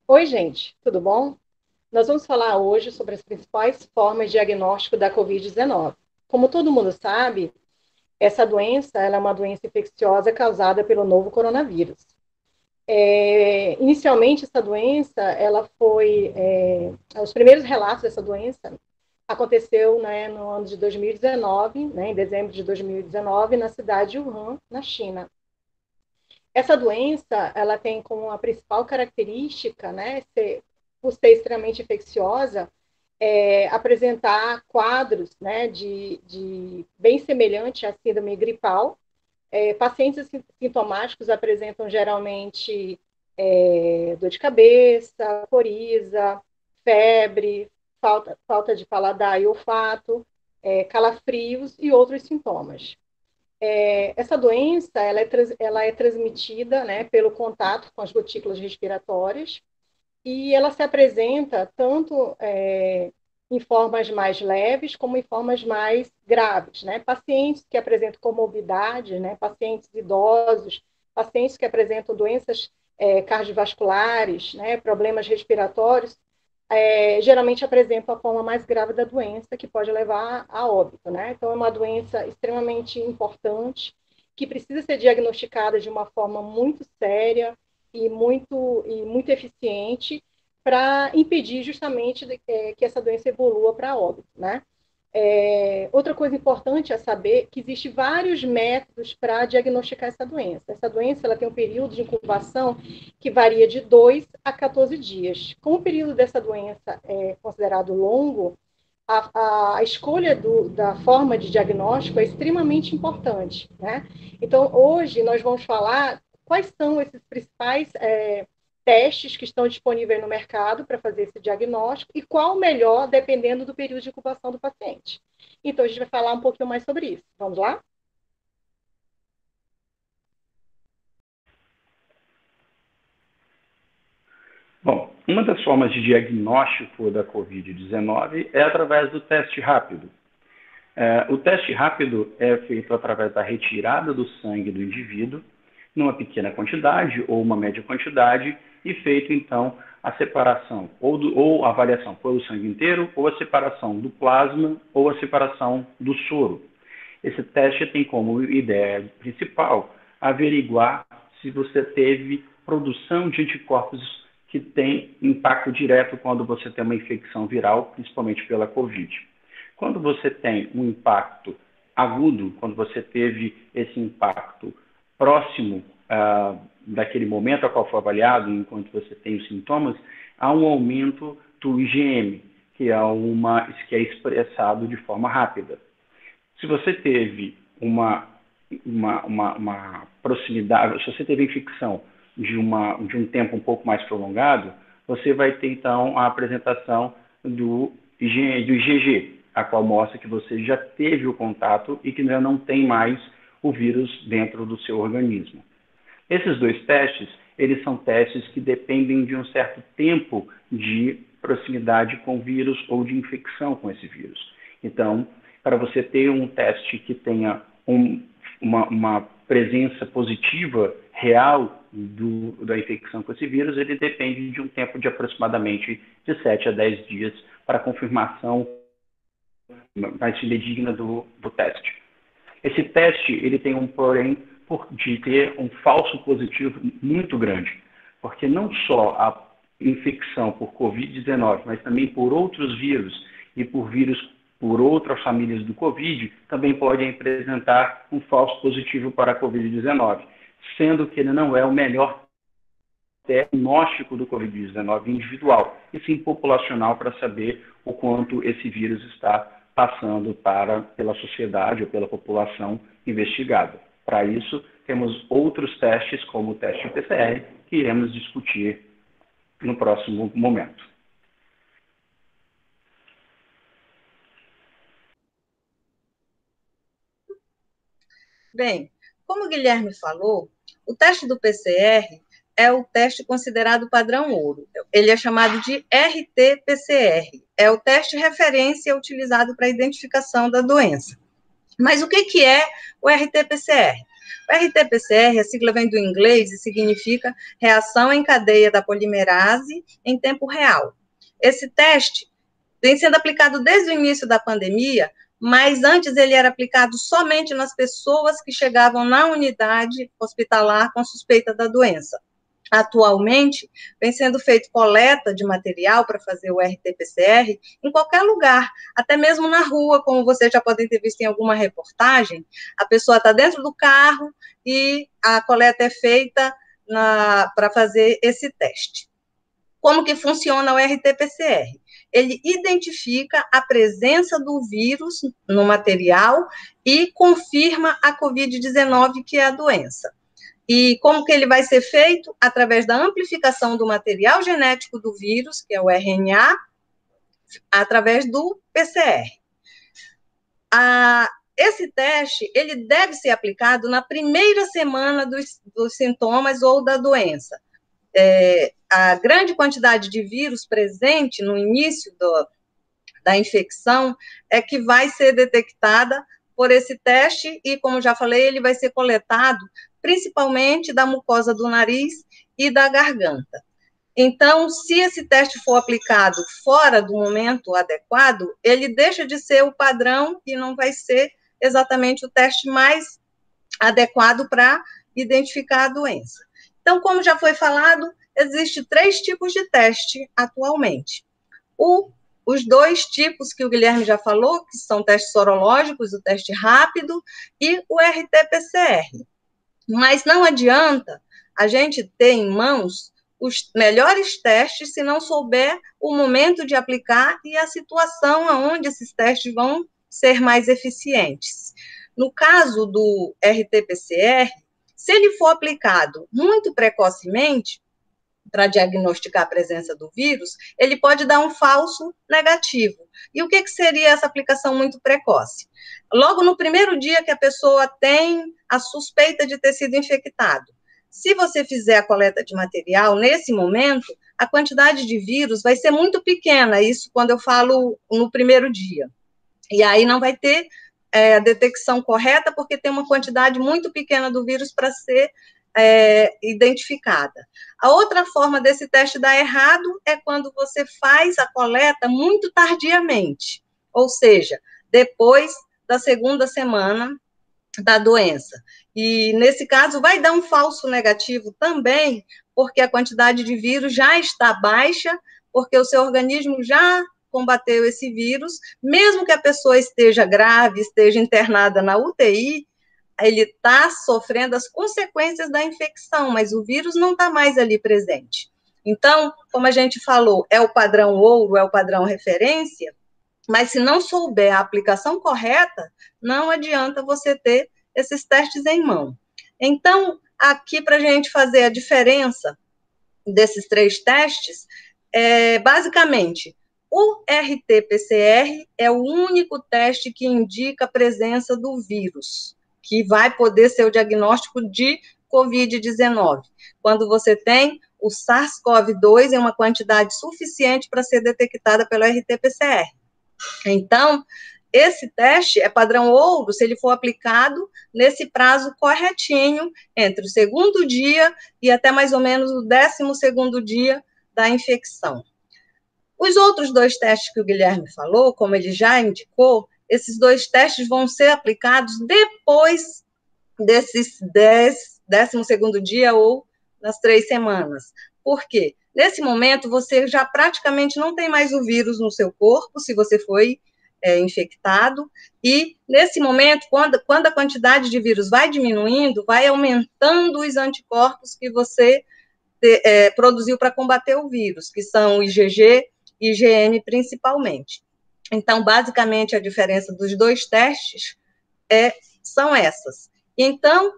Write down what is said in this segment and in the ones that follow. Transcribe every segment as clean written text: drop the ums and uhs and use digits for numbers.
Oi, gente, tudo bom? Nós vamos falar hoje sobre as principais formas de diagnóstico da Covid-19. Como todo mundo sabe, essa doença ela é uma doença infecciosa causada pelo novo coronavírus. Inicialmente, essa doença, os primeiros relatos dessa doença aconteceu, né, no ano de 2019, né, em dezembro de 2019, na cidade de Wuhan, na China. Essa doença, ela tem como a principal característica, né, por ser extremamente infecciosa, apresentar quadros, né, de bem semelhante à síndrome gripal. Pacientes sintomáticos apresentam geralmente dor de cabeça, coriza, febre, falta de paladar e olfato, calafrios e outros sintomas. Essa doença ela é transmitida, né, pelo contato com as gotículas respiratórias e ela se apresenta tanto em formas mais leves como em formas mais graves, né? Pacientes que apresentam comorbidade, né, pacientes idosos, pacientes que apresentam doenças cardiovasculares, né, problemas respiratórios, geralmente apresentam a forma mais grave da doença, que pode levar a óbito, né? Então, é uma doença extremamente importante, que precisa ser diagnosticada de uma forma muito séria e muito eficiente para impedir justamente que essa doença evolua para óbito, né? Outra coisa importante é saber que existe vários métodos para diagnosticar essa doença. Essa doença ela tem um período de incubação que varia de 2 a 14 dias. Como o período dessa doença é considerado longo, a escolha da forma de diagnóstico é extremamente importante, né? Então, hoje nós vamos falar quais são esses principais testes que estão disponíveis no mercado para fazer esse diagnóstico e qual o melhor, dependendo do período de incubação do paciente. Então, a gente vai falar um pouquinho mais sobre isso. Vamos lá? Bom, uma das formas de diagnóstico da Covid-19 é através do teste rápido. O teste rápido é feito através da retirada do sangue do indivíduo, numa pequena quantidade ou uma média quantidade, e feito então a separação ou a avaliação pelo sangue inteiro, ou a separação do plasma, ou a separação do soro. Esse teste tem como ideia principal averiguar se você teve produção de anticorpos que tem impacto direto quando você tem uma infecção viral, principalmente pela Covid. Quando você tem um impacto agudo, quando você teve esse impacto próximo daquele momento a qual foi avaliado, enquanto você tem os sintomas, há um aumento do IgM, que é expressado de forma rápida. Se você teve uma proximidade, se você teve infecção de um tempo um pouco mais prolongado, você vai ter então a apresentação do IgG, a qual mostra que você já teve o contato e que já não tem mais o vírus dentro do seu organismo. Esses dois testes, eles são testes que dependem de um certo tempo de proximidade com o vírus ou de infecção com esse vírus. Então, para você ter um teste que tenha uma presença positiva real da infecção com esse vírus, ele depende de um tempo de aproximadamente de 7 a 10 dias para confirmação mais fidedigna do teste. Esse teste ele tem um porém de ter um falso positivo muito grande, porque não só a infecção por Covid-19, mas também por outros vírus e por outras famílias do Covid, também podem apresentar um falso positivo para a Covid-19, sendo que ele não é o melhor diagnóstico do Covid-19 individual, e sim populacional para saber o quanto esse vírus está passando pela sociedade ou pela população investigada. Para isso, temos outros testes, como o teste PCR, que iremos discutir no próximo momento. Bem, como o Guilherme falou, o teste do PCR é o teste considerado padrão ouro. Ele é chamado de RT-PCR. É o teste referência utilizado para a identificação da doença. Mas o que é o RT-PCR? O RT-PCR, a sigla vem do inglês e significa reação em cadeia da polimerase em tempo real. Esse teste vem sendo aplicado desde o início da pandemia, mas antes ele era aplicado somente nas pessoas que chegavam na unidade hospitalar com suspeita da doença. Atualmente, vem sendo feita coleta de material para fazer o RT-PCR em qualquer lugar, até mesmo na rua, como vocês já podem ter visto em alguma reportagem, a pessoa está dentro do carro e a coleta é feita para fazer esse teste. Como que funciona o RT-PCR? Ele identifica a presença do vírus no material e confirma a COVID-19, que é a doença. E como que ele vai ser feito? Através da amplificação do material genético do vírus, que é o RNA, através do PCR. Esse teste, ele deve ser aplicado na primeira semana dos sintomas ou da doença. A grande quantidade de vírus presente no início da infecção é que vai ser detectada por esse teste e, como já falei, ele vai ser coletado principalmente da mucosa do nariz e da garganta. Então, se esse teste for aplicado fora do momento adequado, ele deixa de ser o padrão e não vai ser exatamente o teste mais adequado para identificar a doença. Então, como já foi falado, existem 3 tipos de teste atualmente. Os 2 tipos que o Guilherme já falou, que são testes sorológicos, o teste rápido e o RT-PCR. Mas não adianta a gente ter em mãos os melhores testes se não souber o momento de aplicar e a situação onde esses testes vão ser mais eficientes. No caso do RT-PCR, se ele for aplicado muito precocemente, para diagnosticar a presença do vírus, ele pode dar um falso negativo. E o que seria essa aplicação muito precoce? Logo no primeiro dia que a pessoa tem a suspeita de ter sido infectado, se você fizer a coleta de material, nesse momento, a quantidade de vírus vai ser muito pequena, isso quando eu falo no primeiro dia. E aí não vai ter a detecção correta, porque tem uma quantidade muito pequena do vírus para ser identificada. A outra forma desse teste dar errado é quando você faz a coleta muito tardiamente, ou seja, depois da segunda semana da doença. E, nesse caso, vai dar um falso negativo também, porque a quantidade de vírus já está baixa, porque o seu organismo já combateu esse vírus, mesmo que a pessoa esteja grave, esteja internada na UTI, ele está sofrendo as consequências da infecção, mas o vírus não está mais ali presente. Então, como a gente falou, é o padrão ouro, é o padrão referência, mas se não souber a aplicação correta, não adianta você ter esses testes em mão. Então, aqui para a gente fazer a diferença desses 3 testes, basicamente, o RT-PCR é o único teste que indica a presença do vírus, que vai poder ser o diagnóstico de COVID-19, quando você tem o SARS-CoV-2 em uma quantidade suficiente para ser detectada pelo RT-PCR. Então, esse teste é padrão ouro se ele for aplicado nesse prazo corretinho, entre o 2º dia e até mais ou menos o 12º dia da infecção. Os outros 2 testes que o Guilherme falou, como ele já indicou, esses 2 testes vão ser aplicados depois desses 12º dia ou nas 3 semanas. Por quê? Nesse momento, você já praticamente não tem mais o vírus no seu corpo, se você foi infectado, e nesse momento, quando a quantidade de vírus vai diminuindo, vai aumentando os anticorpos que você produziu para combater o vírus, que são o IgG e IgM principalmente. Então, basicamente, a diferença dos 2 testes são essas. Então,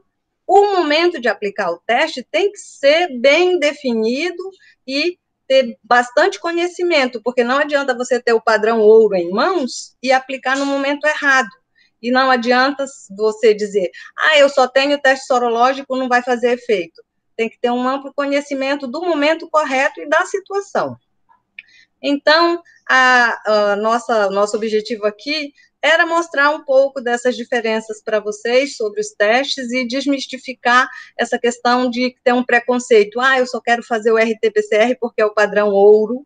o momento de aplicar o teste tem que ser bem definido e ter bastante conhecimento, porque não adianta você ter o padrão ouro em mãos e aplicar no momento errado. E não adianta você dizer, eu só tenho teste sorológico, não vai fazer efeito. Tem que ter um amplo conhecimento do momento correto e da situação. Então, nosso objetivo aqui era mostrar um pouco dessas diferenças para vocês sobre os testes e desmistificar essa questão de ter um preconceito. Eu só quero fazer o RT-PCR porque é o padrão ouro,